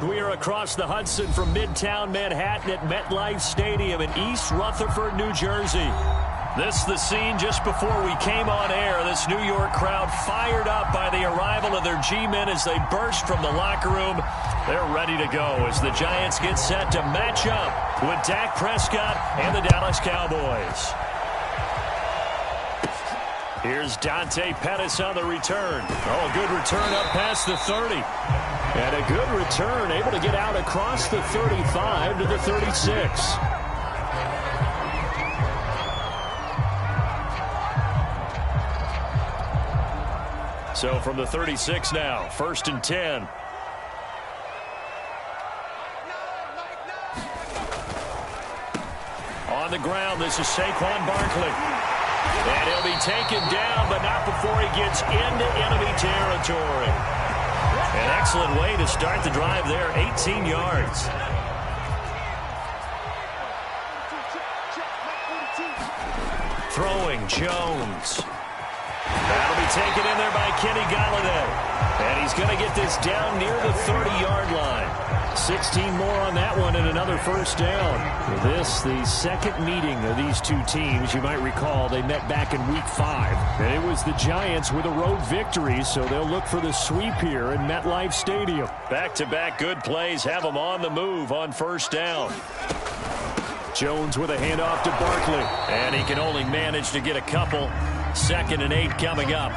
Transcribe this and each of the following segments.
We are across the Hudson from Midtown Manhattan at MetLife Stadium in East Rutherford, New Jersey. This is the scene just before we came on air. This New York crowd fired up by the arrival of their G-men as they burst from the locker room. They're ready to go as the Giants get set to match up with Dak Prescott and the Dallas Cowboys. Here's Dante Pettis on the return. Oh, a good return up past the 30. And a good return, able to get out across the 35 to the 36. So from the 36 now, 1st and 10. On the ground, this is Saquon Barkley. And he'll be taken down, but not before he gets into enemy territory. An excellent way to start the drive there, 18 yards. Throwing Jones. That'll be taken in there by Kenny Golladay. And he's going to get this down near the 30-yard line. 16 more on that one and another first down. This, the second meeting of these two teams. You might recall they met back in week 5. And it was the Giants with a road victory, so they'll look for the sweep here in MetLife Stadium. Back-to-back good plays have them on the move on first down. Jones with a handoff to Barkley. And he can only manage to get a couple. 2nd and 8 coming up.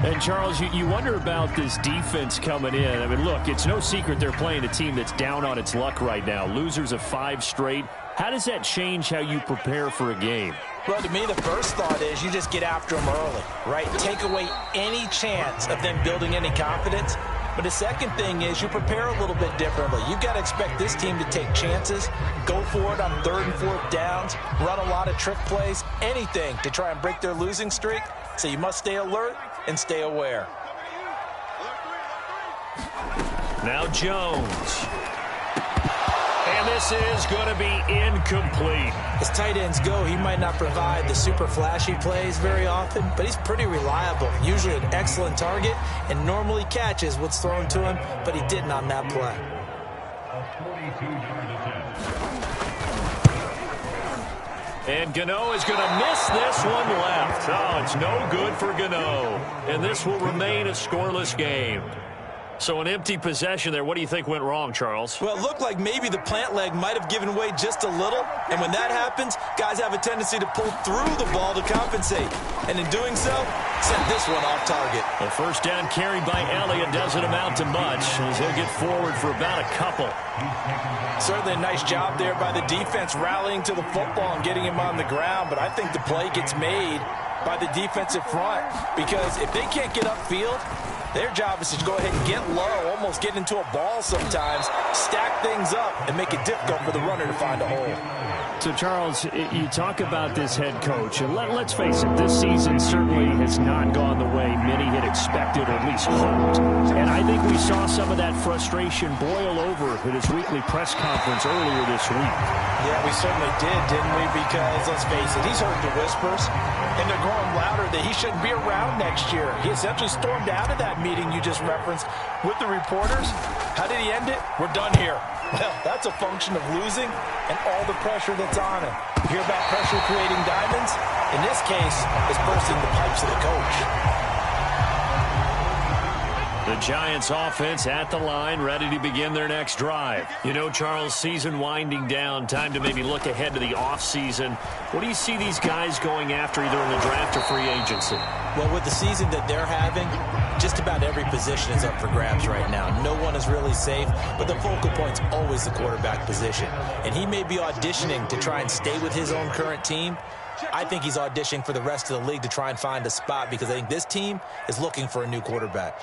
And, Charles, you wonder about this defense coming in. I mean, look, it's no secret they're playing a team that's down on its luck right now. Losers of 5 straight. How does that change how you prepare for a game? Well, to me, the first thought is you just get after them early, right? Take away any chance of them building any confidence. But the second thing is you prepare a little bit differently. You've got to expect this team to take chances, go for it on 3rd and 4th downs, run a lot of trick plays, anything to try and break their losing streak. So you must stay alert and stay aware. Now Jones. And this is going to be incomplete. As tight ends go, he might not provide the super flashy plays very often, but he's pretty reliable. Usually an excellent target and normally catches what's thrown to him, but he didn't on that play. And Gano is going to miss this one left. Oh, it's no good for Gano. And this will remain a scoreless game. So an empty possession there. What do you think went wrong, Charles? Well, it looked like maybe the plant leg might have given way just a little. And when that happens, guys have a tendency to pull through the ball to compensate. And in doing so, sent this one off target. The first down carried by Elliott doesn't amount to much as he'll get forward for about a couple. Certainly a nice job there by the defense rallying to the football and getting him on the ground. But I think the play gets made by the defensive front because if they can't get upfield, their job is to go ahead and get low, almost get into a ball sometimes, stack things up, and make it difficult for the runner to find a hole. So, Charles, you talk about this head coach, and let's face it, this season certainly has not gone the way many had expected or at least hoped. And I think we saw some of that frustration boil over at his weekly press conference earlier this week. Yeah, we certainly did, didn't we? Because, let's face it, he's heard the whispers, and they're growing louder that he shouldn't be around next year. He essentially stormed out of that meeting you just referenced with the reporters. How did he end it? We're done here. Well, that's a function of losing and all the pressure that's on him. You hear about pressure creating diamonds? In this case, it's bursting the pipes of the coach. The Giants offense at the line, ready to begin their next drive. You know, Charles, season winding down, time to maybe look ahead to the offseason. What do you see these guys going after either in the draft or free agency? Well, with the season that they're having, just about every position is up for grabs right now. No one is really safe, but the focal point's always the quarterback position. And he may be auditioning to try and stay with his own current team. I think he's auditioning for the rest of the league to try and find a spot because I think this team is looking for a new quarterback.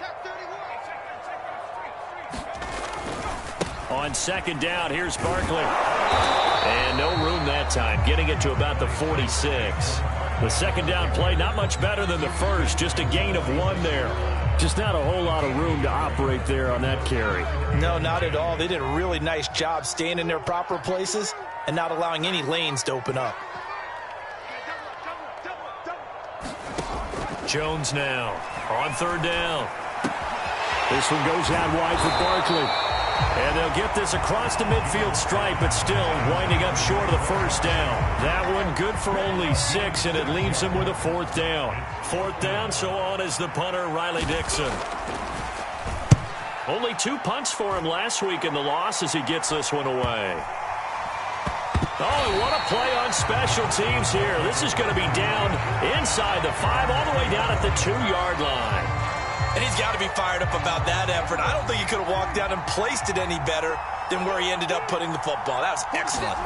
On second down, here's Barkley. And no room that time, getting it to about the 46. The second down play, not much better than the first, just a gain of 1 there. Just not a whole lot of room to operate there on that carry. No, not at all. They did a really nice job staying in their proper places and not allowing any lanes to open up. Jones now on third down. This one goes out wide for Barkley. And they'll get this across the midfield stripe, but still winding up short of the first down. That one good for only 6, and it leaves them with a 4th down. 4th down, so on is the punter, Riley Dixon. Only 2 punts for him last week in the loss as he gets this one away. Oh, what a play on special teams here. This is going to be down inside the 5, all the way down at the 2-yard line. And he's got to be fired up about that effort. I don't think he could have walked down and placed it any better than where he ended up putting the football. That was excellent.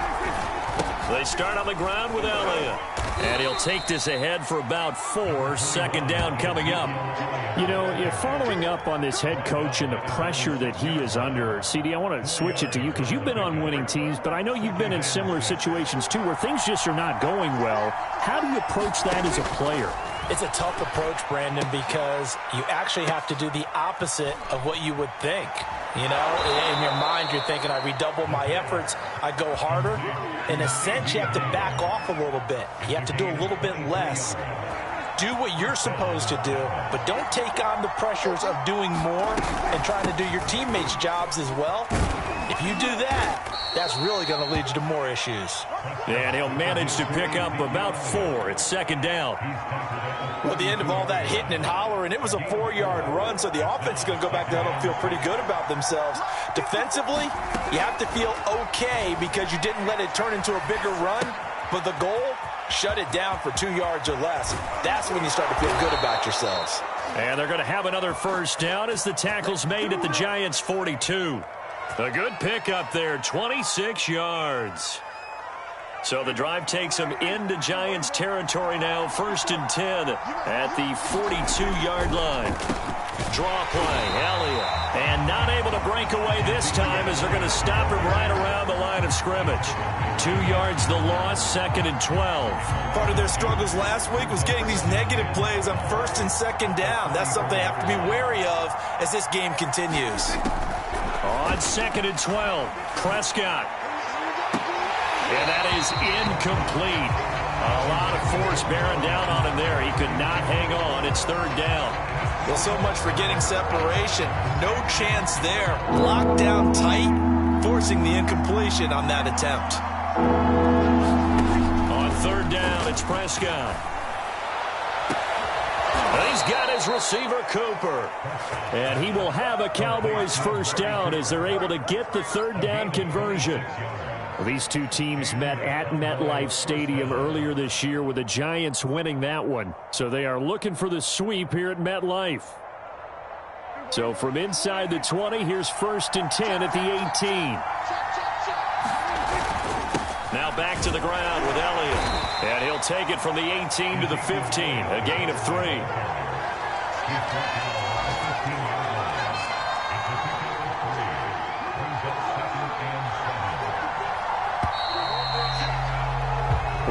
They start on the ground with Elliott. And he'll take this ahead for about 4. 2nd down coming up. You know, you're following up on this head coach and the pressure that he is under. CD, I want to switch it to you because you've been on winning teams, but I know you've been in similar situations too where things just are not going well. How do you approach that as a player? It's a tough approach, Brandon, because you actually have to do the opposite of what you would think. You know, in your mind, you're thinking, I redouble my efforts, I go harder. In a sense, you have to back off a little bit. You have to do a little bit less. Do what you're supposed to do, but don't take on the pressures of doing more and trying to do your teammates' jobs as well. If you do that, that's really going to lead you to more issues. And he'll manage to pick up about 4. It's 2nd down. Well, at the end of all that hitting and hollering, it was a 4-yard run, so the offense is going to go back there and feel pretty good about themselves. Defensively, you have to feel okay because you didn't let it turn into a bigger run, but the goal, shut it down for 2 yards or less. That's when you start to feel good about yourselves. And they're going to have another 1st down as the tackle's made at the Giants' 42. A good pickup there, 26 yards. So the drive takes them into Giants territory now, 1st and 10 at the 42-yard line. Draw play, Elliott. And not able to break away this time as they're going to stop him right around the line of scrimmage. 2 yards the loss, 2nd and 12. Part of their struggles last week was getting these negative plays on 1st and 2nd down. That's something they have to be wary of as this game continues. On 2nd and 12, Prescott. And that is incomplete. A lot of force bearing down on him there. He could not hang on. It's 3rd down. Well, so much for getting separation. No chance there. Locked down tight, forcing the incompletion on that attempt. On 3rd down, it's Prescott. He's got his receiver, Cooper. And he will have a Cowboys 1st down as they're able to get the 3rd down conversion. Well, these two teams met at MetLife Stadium earlier this year with the Giants winning that one. So they are looking for the sweep here at MetLife. So from inside the 20, here's 1st and 10 at the 18. Now back to the ground with Elliott. And he'll take it from the 18 to the 15. A gain of 3.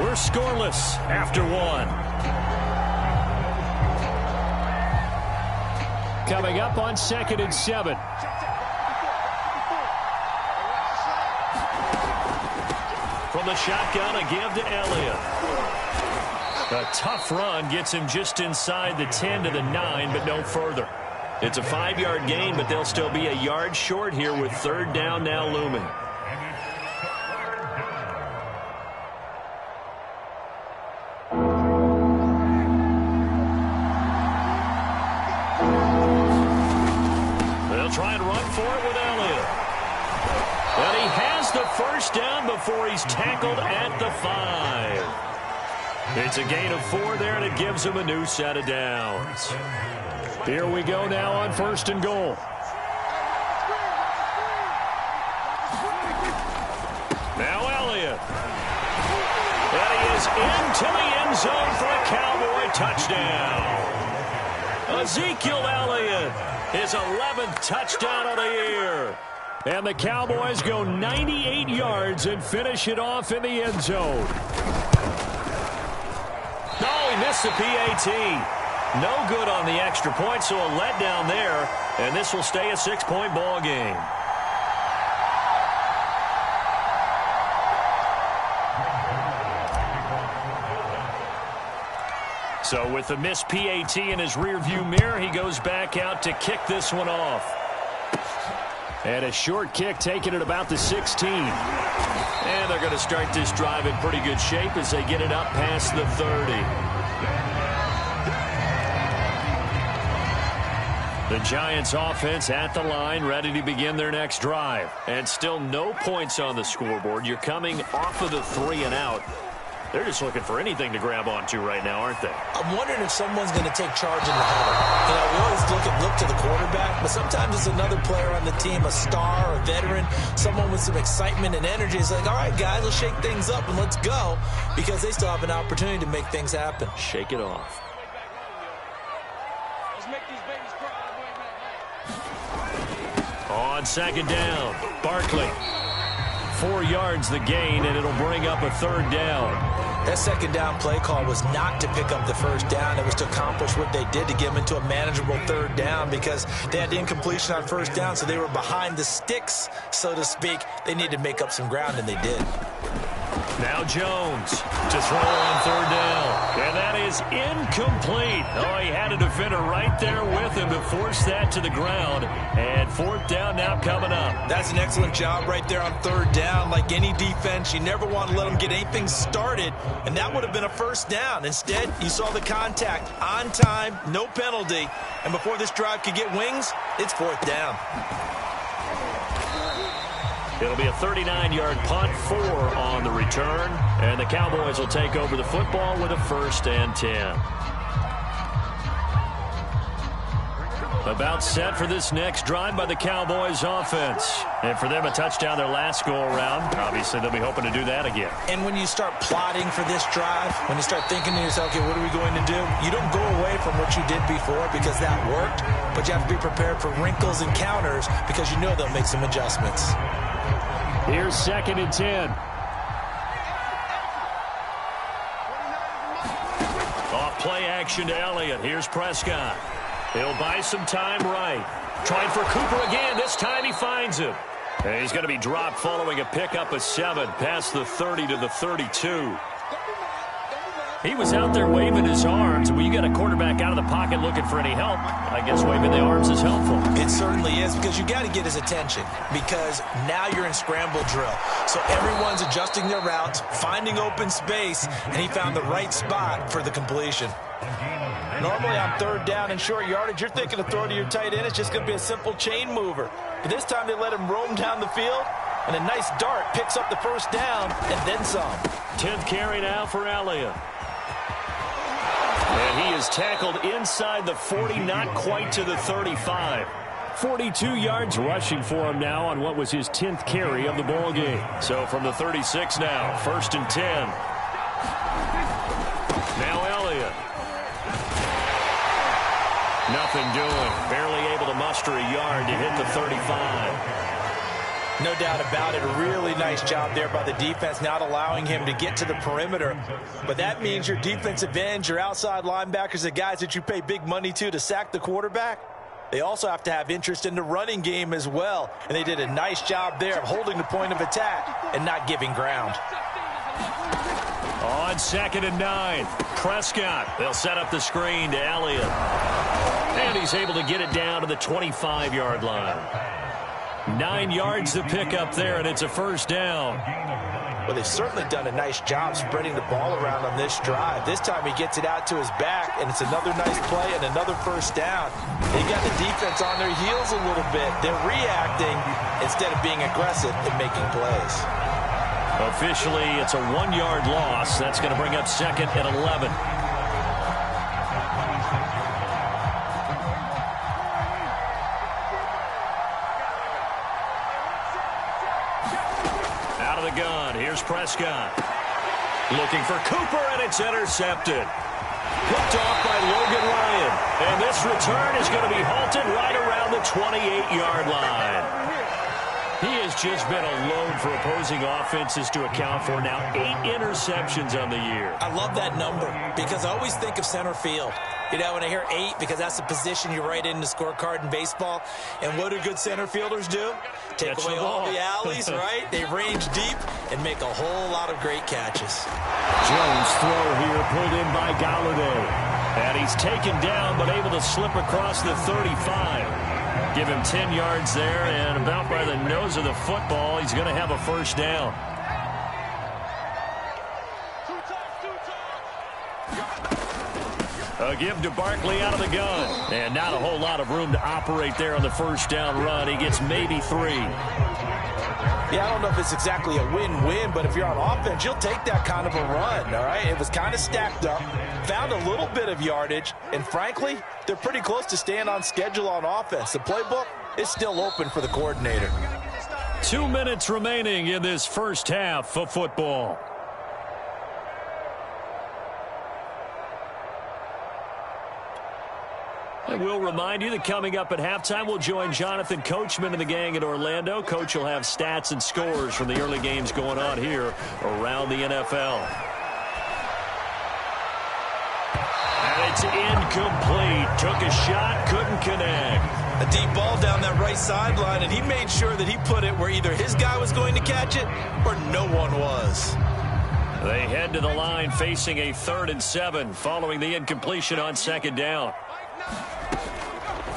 We're scoreless after 1. Coming up on 2nd and 7. From the shotgun, a give to Elliott. A tough run gets him just inside the 10 to the 9, but no further. It's a 5-yard gain, but they'll still be a yard short here with 3rd down now looming. They'll try and run for it with Elliott. And he has the 1st down before he's tackled at the 5. It's a gain of 4 there, and it gives him a new set of downs. Here we go now on 1st and goal. Now Elliott. And he is into the end zone for a Cowboy touchdown. Ezekiel Elliott, his 11th touchdown of the year. And the Cowboys go 98 yards and finish it off in the end zone. Oh, he missed the PAT. No good on the extra point, so a letdown there. And this will stay a 6-point ball game. So with the missed PAT in his rearview mirror, he goes back out to kick this one off. And a short kick taken at about the 16. And they're going to start this drive in pretty good shape as they get it up past the 30. The Giants offense at the line, ready to begin their next drive. And still no points on the scoreboard. You're coming off of the 3 and out. They're just looking for anything to grab onto right now, aren't they? I'm wondering if someone's going to take charge in the huddle. You know, we always look to the quarterback, but sometimes it's another player on the team, a star, a veteran, someone with some excitement and energy. It's like, all right, guys, let's shake things up and let's go, because they still have an opportunity to make things happen. Shake it off. On second down, Barkley. 4 yards the gain, and it'll bring up a 3rd down. That second down play call was not to pick up the 1st down. It was to accomplish what they did, to get them into a manageable 3rd down, because they had the incompletion on 1st down, so they were behind the sticks, so to speak. They needed to make up some ground, and they did. Now Jones to throw on 3rd down. And that is incomplete. Oh, he had a defender right there with him to force that to the ground. And 4th down now coming up. That's an excellent job right there on 3rd down. Like any defense, you never want to let them get anything started. And that would have been a 1st down. Instead, you saw the contact on time, no penalty. And before this drive could get wings, it's 4th down. It'll be a 39-yard punt, 4 on the return. And the Cowboys will take over the football with a 1st and 10. About set for this next drive by the Cowboys offense. And for them, a touchdown their last go-around. Obviously, they'll be hoping to do that again. And when you start plotting for this drive, when you start thinking to yourself, okay, what are we going to do? You don't go away from what you did before because that worked. But you have to be prepared for wrinkles and counters because you know they'll make some adjustments. Here's 2nd and 10. Off play action to Elliott. Here's Prescott. He'll buy some time right. Trying for Cooper again. This time he finds him. And he's going to be dropped following a pickup of 7 past the 30 to the 32. He was out there waving his arms. When you got a quarterback out of the pocket looking for any help, I guess waving the arms is helpful. It certainly is, because you got to get his attention, because now you're in scramble drill. So everyone's adjusting their routes, finding open space, and he found the right spot for the completion. Normally on 3rd down and short yardage, you're thinking of throw to your tight end. It's just going to be a simple chain mover. But this time they let him roam down the field, and a nice dart picks up the 1st down and then some. 10th carry now for Elliott. And he is tackled inside the 40, not quite to the 35. 42 yards rushing for him now on what was his 10th carry of the ball game. So from the 36 now, 1st and 10. Now Elliott. Nothing doing. Barely able to muster a yard to hit the 35. No doubt about it. A really nice job there by the defense, not allowing him to get to the perimeter. But that means your defensive ends, your outside linebackers, the guys that you pay big money to sack the quarterback, they also have to have interest in the running game as well. And they did a nice job there of holding the point of attack and not giving ground. On 2nd and 9, Prescott. They'll set up the screen to Elliott. And he's able to get it down to the 25-yard line. 9 yards to pick up there, and it's a 1st down. Well, they've certainly done a nice job spreading the ball around on this drive. This time he gets it out to his back, and it's another nice play and another 1st down. They got the defense on their heels a little bit. They're reacting instead of being aggressive and making plays. Officially, it's a 1-yard loss. That's going to bring up 2nd and 11. Gun. Here's Prescott. Looking for Cooper, and it's intercepted. Picked off by Logan Ryan. And this return is going to be halted right around the 28-yard line. He has just been a load for opposing offenses to account for now. 8 interceptions on the year. I love that number because I always think of center field. You know, when I hear 8, because that's the position you write in the scorecard in baseball. And what do good center fielders do? Take away all the alleys, right? They range deep and make a whole lot of great catches. Jones throw here pulled in by Galladay. And he's taken down but able to slip across the 35. give him 10 yards there, and about by the nose of the football, he's going to have a first down. A give to Barkley out of the gun. And not a whole lot of room to operate there on the first down run. He gets maybe 3. Yeah, I don't know if it's exactly a win-win, but if you're on offense, you'll take that kind of a run, all right? It was kind of stacked up, found a little bit of yardage, and frankly, they're pretty close to staying on schedule on offense. The playbook is still open for the coordinator. 2 minutes remaining in this first half of football. And we'll remind you that coming up at halftime, we'll join Jonathan Coachman and the gang in Orlando. Coach will have stats and scores from the early games going on here around the NFL. And it's incomplete. Took a shot, couldn't connect. A deep ball down that right sideline, and he made sure that he put it where either his guy was going to catch it or no one was. They head to the line facing a 3rd and 7 following the incompletion on 2nd down.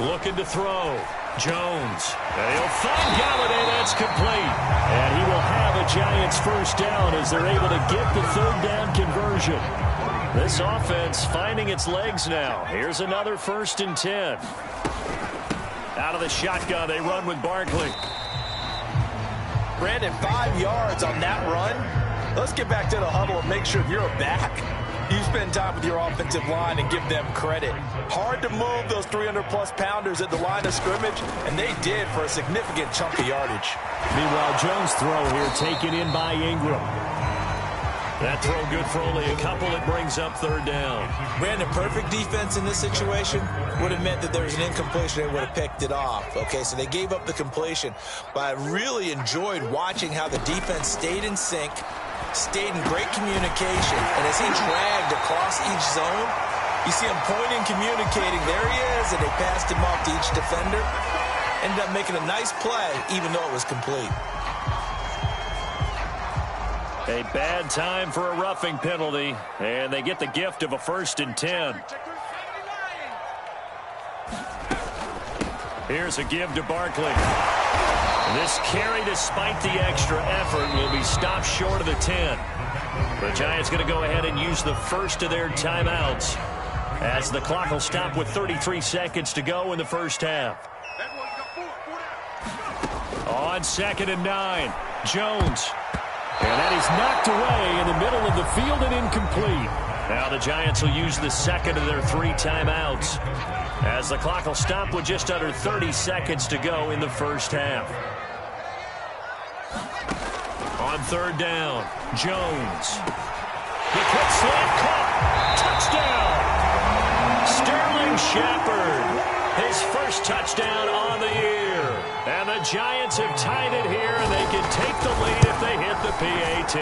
Looking to throw. Jones. And he'll find Galladay. That's complete. And he will have a Giants first down as they're able to get the 3rd down conversion. This offense finding its legs now. Here's another 1st and 10. Out of the shotgun, they run with Barkley. Brandon, 5 yards on that run. Let's get back to the huddle and make sure if you're a back, you spend time with your offensive line and give them credit. Hard to move those 300-plus pounders at the line of scrimmage, and they did for a significant chunk of yardage. Meanwhile, Jones' throw here taken in by Ingram. That throw good for only a couple. It brings up 3rd down. Brandon, perfect defense in this situation would have meant that there was an incompletion. They would have picked it off. Okay, so they gave up the completion. But I really enjoyed watching how the defense stayed in sync, stayed in great communication, and as he dragged across each zone, you see him pointing, communicating. There he is, and they passed him off to each defender. Ended up making a nice play, even though it was complete. A bad time for a roughing penalty, and they get the gift of a 1st and 10. Here's a give to Barkley. This carry, despite the extra effort, will be stopped short of the 10. The Giants going to go ahead and use the first of their timeouts as the clock will stop with 33 seconds to go in the first half. On 2nd and 9, Jones. And that is knocked away in the middle of the field and incomplete. Now the Giants will use the 2nd of their 3 timeouts as the clock will stop with just under 30 seconds to go in the first half. On 3rd down, Jones. The quick slant caught. Touchdown. Sterling Shepard. His first touchdown on the year. And the Giants have tied it here, and they can take the lead if they hit the PAT.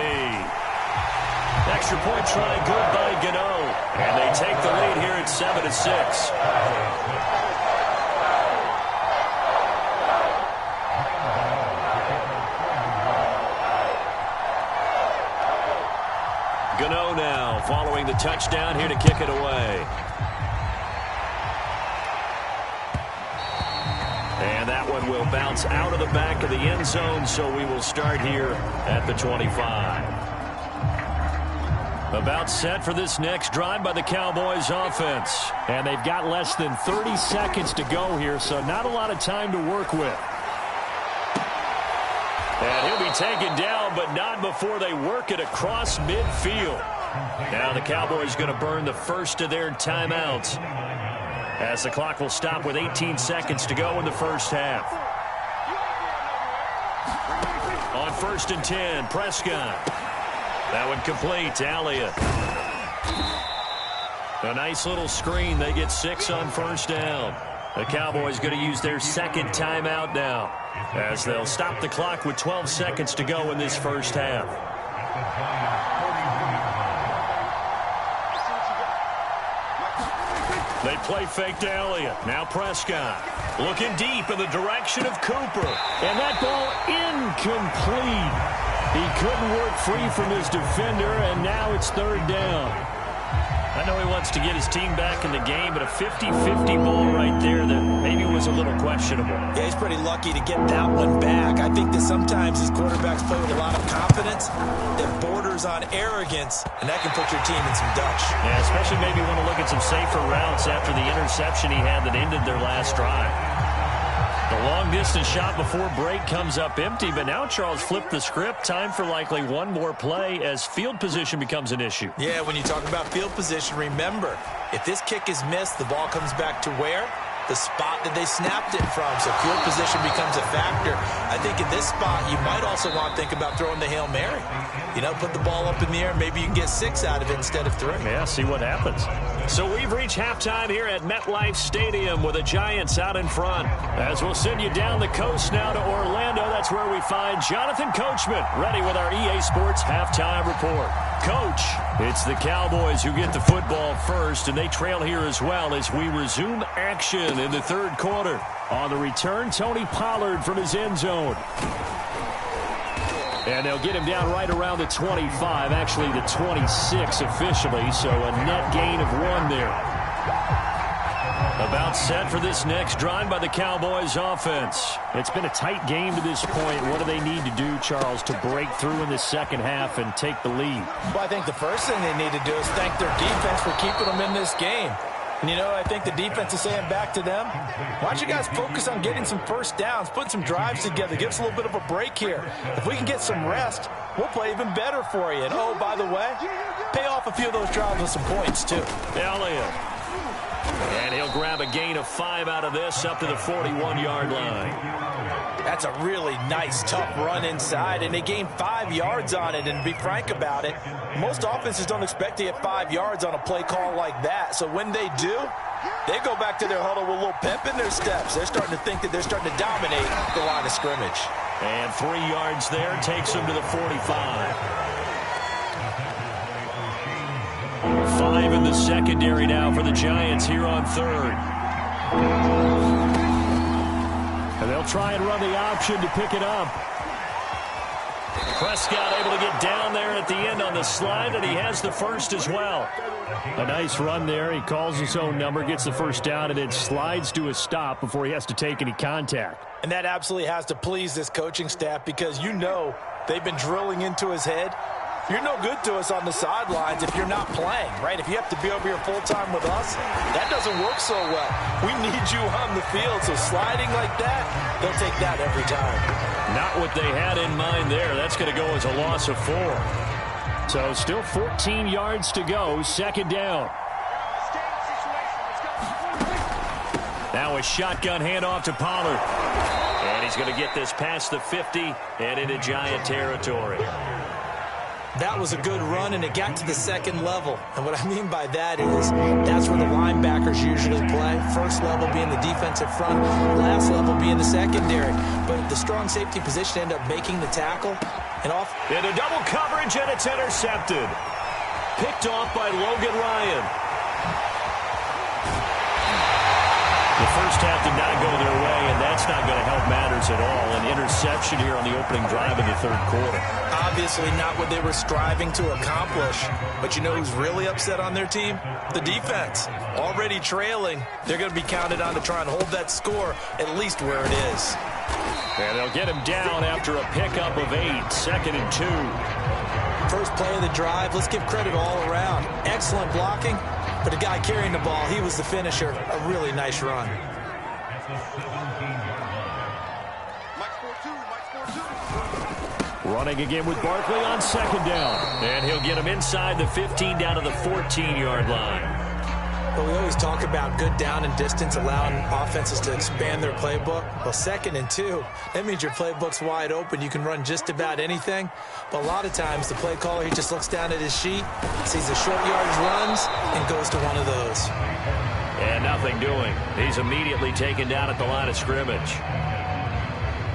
Extra point try good by Gano. And they take the lead here at 7-6. Gano now following the touchdown here to kick it away. And that one will bounce out of the back of the end zone, so we will start here at the 25. About set for this next drive by the Cowboys offense. And they've got less than 30 seconds to go here, so not a lot of time to work with. And he'll be taken down, but not before they work it across midfield. Now the Cowboys going to burn the first of their timeouts as the clock will stop with 18 seconds to go in the first half. On 1st and 10, Prescott. That one complete to Elliott. A nice little screen. They get 6 on 1st down. The Cowboys going to use their 2nd timeout now as they'll stop the clock with 12 seconds to go in this first half. They play fake to Elliott. Now Prescott looking deep in the direction of Cooper. And that ball incomplete. He couldn't work free from his defender, and now it's 3rd down. I know he wants to get his team back in the game, but a 50-50 ball right there that maybe was a little questionable. Yeah, he's pretty lucky to get that one back. I think that sometimes these quarterbacks play with a lot of confidence that borders on arrogance, and that can put your team in some dutch. Yeah, especially maybe want to look at some safer routes after the interception he had that ended their last drive. The long-distance shot before break comes up empty, but now Charles flipped the script. Time for likely one more play as field position becomes an issue. Yeah, when you talk about field position, remember, if this kick is missed, the ball comes back to where? The spot that they snapped it from. So field position becomes a factor. I think in this spot, you might also want to think about throwing the Hail Mary. You know, put the ball up in the air. Maybe you can get 6 out of it instead of 3. Yeah, see what happens. So we've reached halftime here at MetLife Stadium with the Giants out in front. As we'll send you down the coast now to Orlando, that's where we find Jonathan Coachman ready with our EA Sports halftime report. Coach, it's the Cowboys who get the football first, and they trail here as well as we resume action in the third quarter. On the return, Tony Pollard from his end zone. And they'll get him down right around the 25, actually the 26 officially, so a net gain of 1 there. About set for this next drive by the Cowboys offense. It's been a tight game to this point. What do they need to do, Charles, to break through in the second half and take the lead? Well, I think the first thing they need to do is thank their defense for keeping them in this game. And, you know, I think the defense is saying back to them, why don't you guys focus on getting some first downs, put some drives together, give us a little bit of a break here. If we can get some rest, we'll play even better for you. And, oh, by the way, pay off a few of those drives with some points, too. Elliott. And he'll grab a gain of 5 out of this up to the 41-yard line. That's a really nice, tough run inside, and they gained 5 yards on it. And to be frank about it, most offenses don't expect to get 5 yards on a play call like that. So when they do, they go back to their huddle with a little pep in their steps. They're starting to think that they're starting to dominate the line of scrimmage. And 3 yards there takes them to the 45. 5 in the secondary now for the Giants here on third. And they'll try and run the option to pick it up. Prescott able to get down there at the end on the slide, and he has the first as well. A nice run there. He calls his own number, gets the first down, and then slides to a stop before he has to take any contact. And that absolutely has to please this coaching staff because you know they've been drilling into his head. You're no good to us on the sidelines if you're not playing, right? If you have to be over here full-time with us, that doesn't work so well. We need you on the field, so sliding like that, they'll take that every time. Not what they had in mind there. That's going to go as a loss of 4. So still 14 yards to go, second down. Now a shotgun handoff to Pollard. And he's going to get this past the 50 and into Giant territory. That was a good run, and it got to the second level. And what I mean by that is that's where the linebackers usually play. First level being the defensive front, last level being the secondary. But the strong safety position ended up making the tackle. And off. Into double coverage, and it's intercepted. Picked off by Logan Ryan. The first half did not go their way, and that's not going to help matters at all. An interception here on the opening drive of the third quarter. Obviously not what they were striving to accomplish. But you know who's really upset on their team? The defense. Already trailing. They're going to be counted on to try and hold that score at least where it is. And they'll get him down after a pickup of 8. 2nd and 2. First play of the drive. Let's give credit all around. Excellent blocking. But the guy carrying the ball, he was the finisher. A really nice run. Running again with Barkley on second down. And he'll get him inside the 15 down to the 14-yard line. But we always talk about good down and distance, allowing offenses to expand their playbook. Well, 2nd and 2, that means your playbook's wide open. You can run just about anything. But a lot of times, the play caller, he just looks down at his sheet, sees the short yardage runs, and goes to one of those. And nothing doing. He's immediately taken down at the line of scrimmage.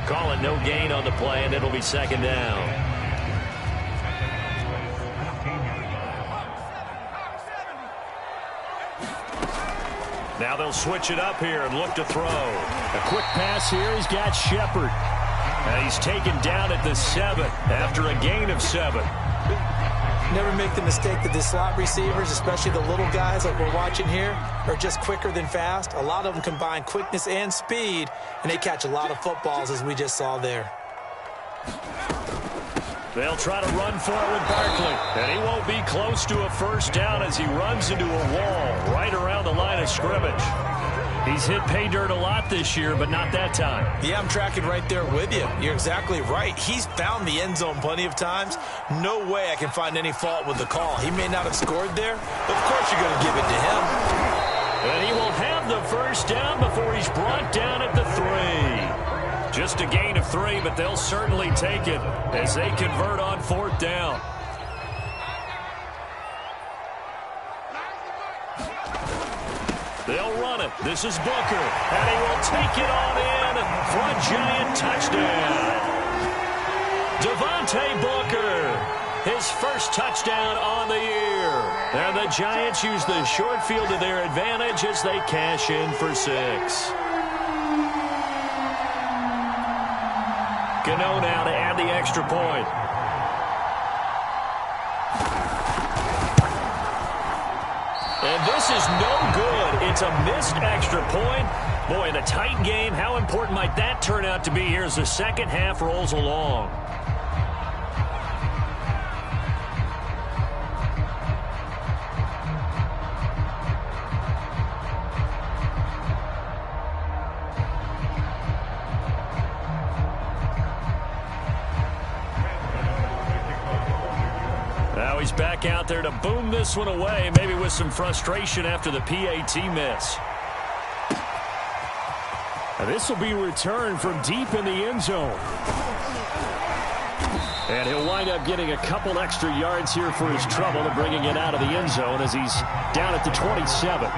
Call it no gain on the play, and it'll be second down. Now they'll switch it up here and look to throw. A quick pass here. He's got Shepard. And he's taken down at the 7 after a gain of 7. Never make the mistake that the slot receivers, especially the little guys like we're watching here, are just quicker than fast. A lot of them combine quickness and speed, and they catch a lot of footballs, as we just saw there. They'll try to run for it with Barkley, and he won't be close to a first down as he runs into a wall right around the line of scrimmage. He's hit pay dirt a lot this year, but not that time. Yeah, I'm tracking right there with you. You're exactly right. He's found the end zone plenty of times. No way I can find any fault with the call. He may not have scored there, but of course you're going to give it to him. And he will have the first down before he's brought down at the 3. Just a gain of 3, but they'll certainly take it as they convert on 4th down. They'll run it. This is Booker, and he will take it on in for a giant touchdown. Devontae Booker, his first touchdown on the year. And the Giants use the short field to their advantage as they cash in for 6. Gano now to add the extra point. And this is no good. It's a missed extra point. Boy, in a tight game, how important might that turn out to be here as the second half rolls along? Now he's back out there to boom this one away, maybe with some frustration after the PAT miss. Now this will be returned from deep in the end zone. And he'll wind up getting a couple extra yards here for his trouble and bringing it out of the end zone as he's down at the 27.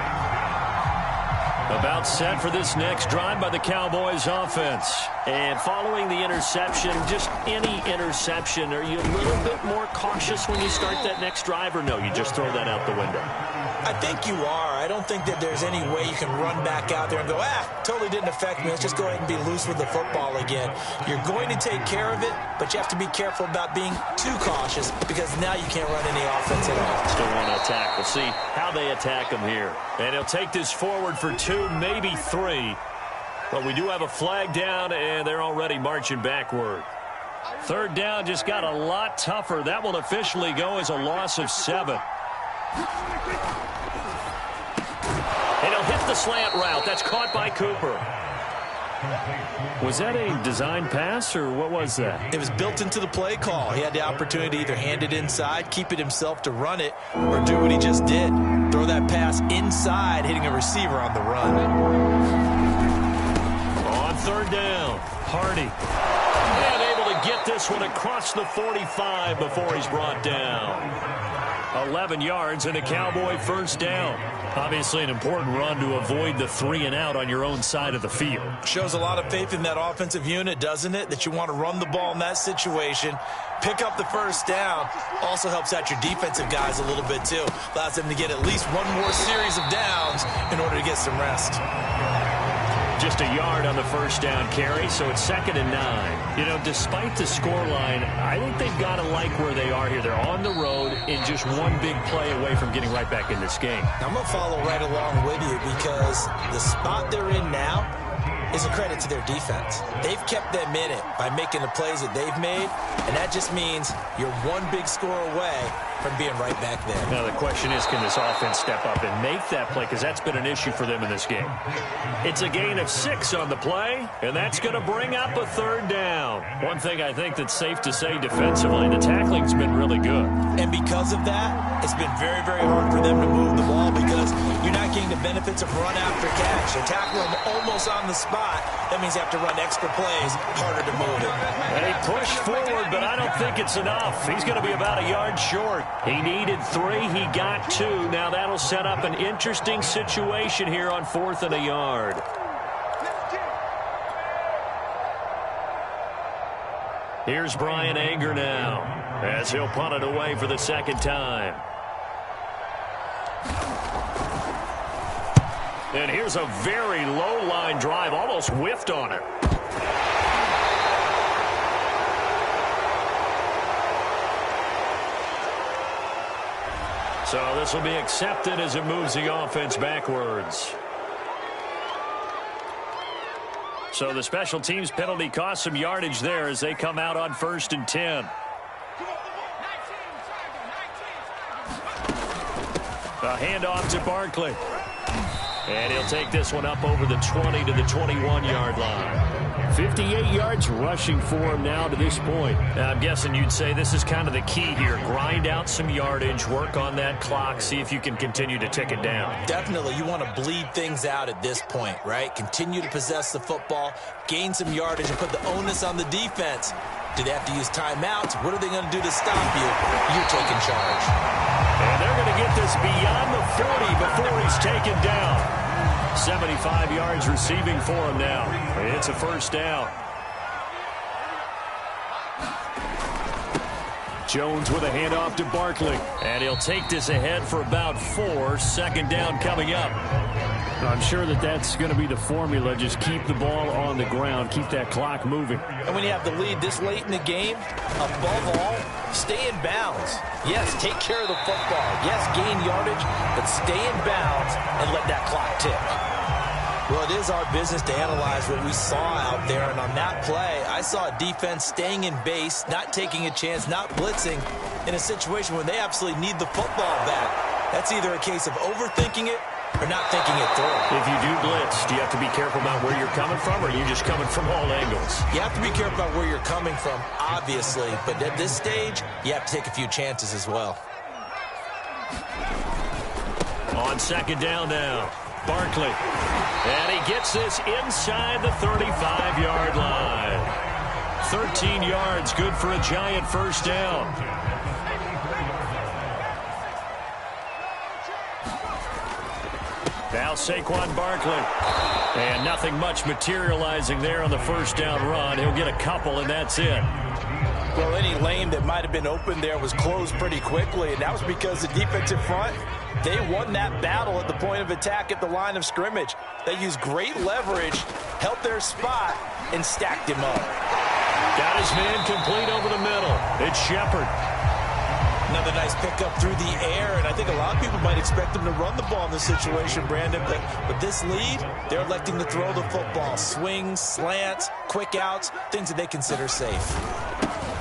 About set for this next drive by the Cowboys offense. And following the interception, just any interception, are you a little bit more cautious when you start that next drive, or no, you just throw that out the window? I think you are. I don't think that there's any way you can run back out there and go, totally didn't affect me. Let's just go ahead and be loose with the football again. You're going to take care of it, but you have to be careful about being too cautious because now you can't run any offense at all. Still want to attack. We'll see how they attack him here. And he'll take this forward for 2, maybe 3. But we do have a flag down, and they're already marching backward. 3rd down just got a lot tougher. That will officially go as a loss of 7. And he'll hit the slant route. That's caught by Cooper. Was that a design pass, or what was that? It was built into the play call. He had the opportunity to either hand it inside, keep it himself to run it, or do what he just did. Throw that pass inside, hitting a receiver on the run. On 3rd down, Hardy. And able to get this one across the 45 before he's brought down. 11 yards and a Cowboy first down. Obviously an important run to avoid the 3 and out on your own side of the field. Shows a lot of faith in that offensive unit, doesn't it? That you want to run the ball in that situation. Pick up the first down. Also helps out your defensive guys a little bit too. Allows them to get at least one more series of downs in order to get some rest. Just a yard on the first down carry, so it's 2nd and 9. You know, despite the scoreline, I think they've got to like where they are here. They're on the road and just one big play away from getting right back in this game. I'm going to follow right along with you because the spot they're in now is a credit to their defense. They've kept them in it by making the plays that they've made, and that just means you're one big score away from being right back there. Now the question is, can this offense step up and make that play? Because that's been an issue for them in this game. It's a gain of 6 on the play, and that's going to bring up a 3rd down. One thing I think that's safe to say defensively, the tackling's been really good. And because of that, it's been very, very hard for them to move the ball because you're not getting the benefits of run after catch. They tackle them almost on the spot. That means you have to run extra plays, harder to move it. And he pushed forward, but I don't think it's enough. He's going to be about a yard short. He needed 3. He got 2. Now that'll set up an interesting situation here on 4th and a yard. Here's Brian Anger now as he'll punt it away for the 2nd time. And here's a very low line drive, almost whiffed on it. So this will be accepted as it moves the offense backwards. So the special teams penalty cost some yardage there as they come out on 1st and 10. A handoff to Barkley. And he'll take this one up over the 20 to the 21-yard line. 58 yards rushing for him now to this point. Now, I'm guessing you'd say this is kind of the key here. Grind out some yardage, work on that clock, see if you can continue to tick it down. Definitely, you want to bleed things out at this point, right? Continue to possess the football, gain some yardage, and put the onus on the defense. Do they have to use timeouts? What are they going to do to stop you? You're taking charge. And they're going to get this beyond the 40 before he's taken down. 75 yards receiving for him now. It's a 1st down. Jones with a handoff to Barkley. And he'll take this ahead for about 4. 2nd down coming up. I'm sure that's going to be the formula. Just keep the ball on the ground. Keep that clock moving. And when you have the lead this late in the game, above all, stay in bounds. Yes, take care of the football. Yes, gain yardage, but stay in bounds and let that clock tick. Well, it is our business to analyze what we saw out there, and on that play, I saw a defense staying in base, not taking a chance, not blitzing, in a situation where they absolutely need the football back. That's either a case of overthinking it or not thinking it through. If you do blitz, do you have to be careful about where you're coming from, or are you just coming from all angles? You have to be careful about where you're coming from, obviously, but at this stage, you have to take a few chances as well. On 2nd down now, Barkley. And he gets this inside the 35-yard line. 13 yards, good for a giant 1st down. Now Saquon Barkley. And nothing much materializing there on the 1st down run. He'll get a couple, and that's it. Well, any lane that might have been open there was closed pretty quickly, and that was because the defensive front, they won that battle at the point of attack at the line of scrimmage. They used great leverage, held their spot, and stacked him up. Got his man complete over the middle. It's Shepard. Another nice pickup through the air, and I think a lot of people might expect him to run the ball in this situation, Brandon, but with this lead, they're electing to throw the football. Swings, slants, quick outs, things that they consider safe.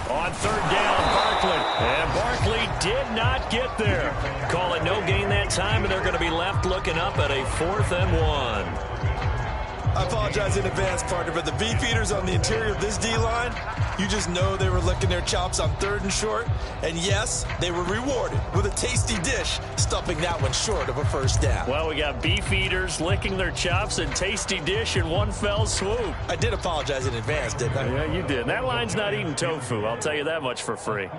On 3rd down, Barkley. And Barkley did not get there. Call it no gain that time, and they're going to be left looking up at a 4th and 1. I apologize in advance, partner, but the beefeaters on the interior of this D-line, you just know they were licking their chops on 3rd and short. And yes, they were rewarded with a tasty dish, stuffing that one short of a 1st down. Well, we got beefeaters licking their chops and tasty dish in one fell swoop. I did apologize in advance, didn't I? Yeah, you did. That line's not eating tofu. I'll tell you that much for free.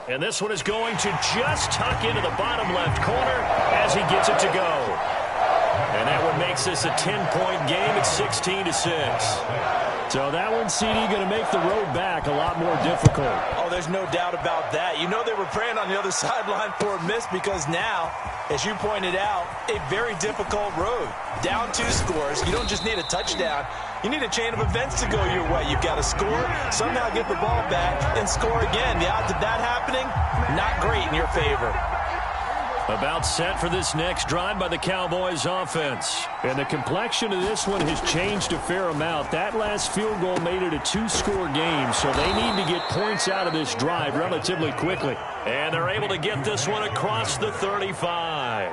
And this one is going to just tuck into the bottom left corner as he gets it to go. And that one makes this a 10-point game at 16-6. So that one, CD, going to make the road back a lot more difficult. Oh, there's no doubt about that. You know they were praying on the other sideline for a miss because now, as you pointed out, a very difficult road. Down 2 scores. You don't just need a touchdown. You need a chain of events to go your way. You've got to score, somehow get the ball back, and score again. The odds of that happening, not great in your favor. About set for this next drive by the Cowboys offense. And the complexion of this one has changed a fair amount. That last field goal made it a 2-score game, so they need to get points out of this drive relatively quickly. And they're able to get this one across the 35.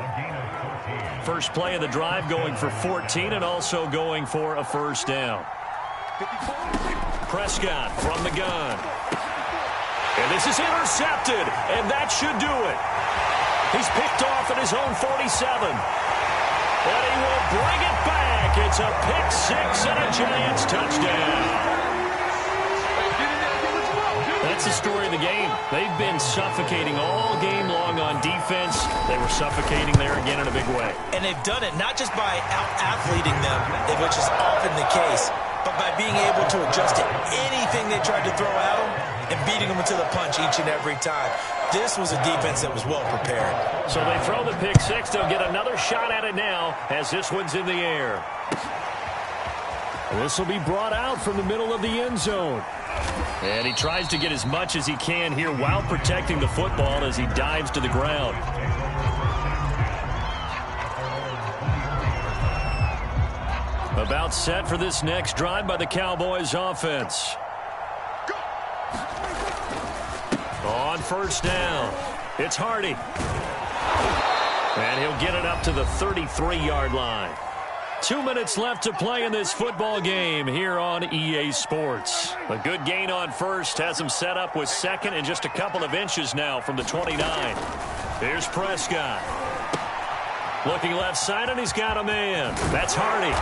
First play of the drive going for 14 and also going for a 1st down. Prescott from the gun. And this is intercepted, and that should do it. He's picked off at his own 47. And he will bring it back. It's a pick-6 and a Giants touchdown. That's the story of the game. They've been suffocating all game long on defense. They were suffocating there again in a big way. And they've done it not just by out-athleting them, which is often the case, but by being able to adjust to anything they tried to throw at them and beating them into the punch each and every time. This was a defense that was well prepared. So they throw the pick-6. They'll get another shot at it now as this one's in the air. This will be brought out from the middle of the end zone. And he tries to get as much as he can here while protecting the football as he dives to the ground. About set for this next drive by the Cowboys offense. On first down, it's Hardy. And he'll get it up to the 33-yard line. 2 minutes left to play in this football game here on EA Sports. A good gain on first has him set up with second and just a couple of inches now from the 29. Here's Prescott. Looking left side, and he's got a man. That's Hardy.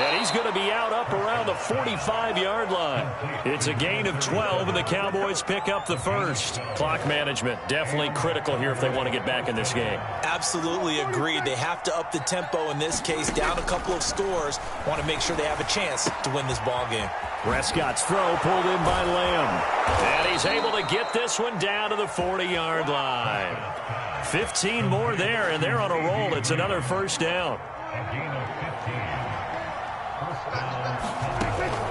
And he's going to be out up around the 45-yard line. It's a gain of 12, and the Cowboys pick up the first. Clock management, definitely critical here if they want to get back in this game. Absolutely agreed. They have to up the tempo in this case, down a couple of scores. Want to make sure they have a chance to win this ball game. Prescott's throw pulled in by Lamb. And he's able to get this one down to the 40-yard line. 15 more there, and they're on a roll. It's another first down.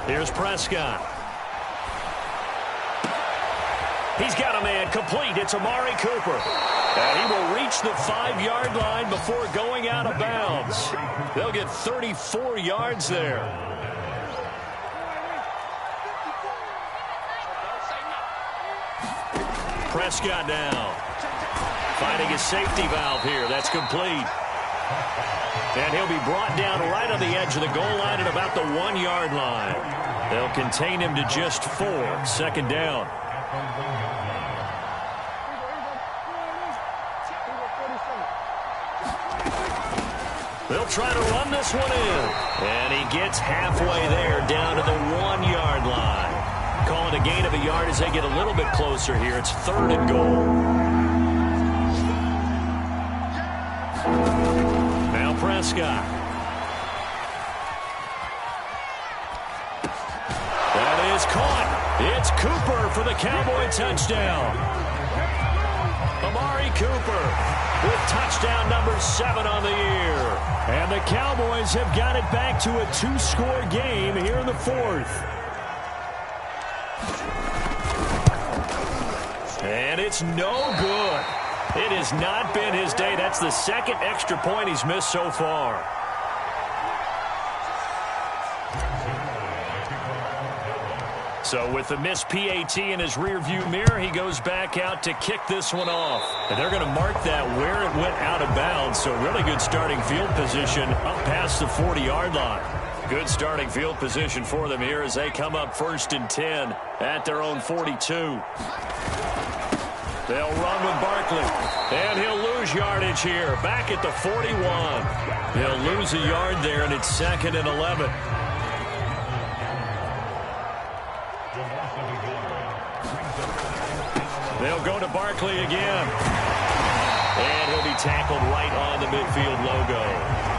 Here's Prescott. He's got a man complete. It's Amari Cooper. And he will reach the 5-yard line before going out of bounds. They'll get 34 yards there. Prescott now. Finding his safety valve here. That's complete. And he'll be brought down right on the edge of the goal line at about the 1-yard line. They'll contain him to just 4. Second down. They'll try to run this one in. And he gets halfway there down to the 1-yard line. Call it a gain of a yard as they get a little bit closer here. It's 3rd and goal. Now Prescott. That is caught. It's Cooper for the Cowboy touchdown. Amari Cooper with touchdown number 7 on the year. And the Cowboys have got it back to a 2-score game here in the 4th. And it's no good. It has not been his day. That's the second extra point he's missed so far. So with the missed PAT in his rearview mirror, he goes back out to kick this one off. And they're going to mark that where it went out of bounds. So really good starting field position up past the 40-yard line. Good starting field position for them here as they come up 1st and 10 at their own 42. They'll run with Barkley, and he'll lose yardage here, back at the 41. He'll lose a yard there, and it's 2nd and 11. They'll go to Barkley again. And he'll be tackled right on the midfield logo.